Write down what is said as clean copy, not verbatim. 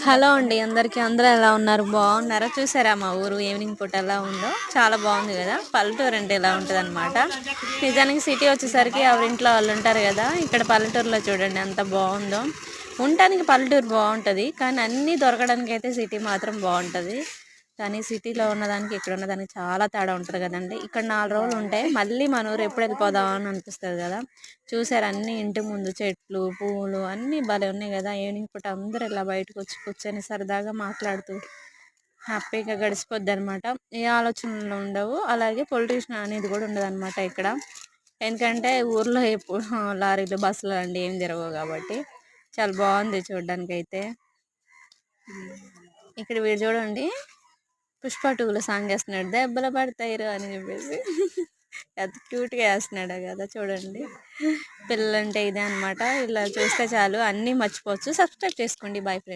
Hello అండి అందరికి, అందరూ ఎలా ఉన్నారు? బాగున్నారా? చూసారా మా ఊరు ఈవినింగ్ పూట ఎలా ఉందో? చాలా బాగుంది కదా. పల్లెటూరు అంటే ఎలా ఉంటుంది అనమాట. నిజానికి సిటీ వచ్చేసరికి ఎవరింట్లో వాళ్ళు ఉంటారు కదా. ఇక్కడ పల్లెటూరులో చూడండి ఎంత బాగుందో. ఉండటానికి పల్లెటూరు బాగుంటుంది, కానీ అన్నీ దొరకడానికి అయితే సిటీ మాత్రం బాగుంటుంది. కానీ సిటీలో ఉన్నదానికి ఇక్కడ ఉన్నదానికి చాలా తేడా ఉంటుంది కదండి. ఇక్కడ 4 రోజులు ఉంటే మళ్ళీ మన ఊరు ఎప్పుడు వెళ్ళిపోదాం అని అనిపిస్తుంది కదా. చూసారు అన్ని ఇంటి ముందు చెట్లు పువ్వులు అన్నీ భలే ఉన్నాయి కదా. ఈవినింగ్ పూట అందరూ ఇలా బయటకు వచ్చి కూర్చొని సరదాగా మాట్లాడుతూ హ్యాపీగా గడిచిపోద్ది అనమాట. ఏ ఆలోచనలు ఉండవు. అలాగే పొల్యూషన్ అనేది కూడా ఉండదు అనమాట ఇక్కడ. ఎందుకంటే ఊర్లో ఎప్పుడు లారీలు బస్సులు అండి ఏం తిరగవు కాబట్టి చాలా బాగుంది చూడడానికి అయితే. ఇక్కడ వీడు చూడండి, పుష్ప 2లో సాంగ్ వేస్తున్నాడు, దెబ్బలు పడతాయిరు అని చెప్పేసి ఎంత క్యూట్గా వేస్తున్నాడు కదా చూడండి. పిల్లలంటే ఇదే అనమాట. ఇలా చూస్తే చాలు అన్నీ మర్చిపోవచ్చు. సబ్స్క్రైబ్ చేసుకోండి. Bye friends.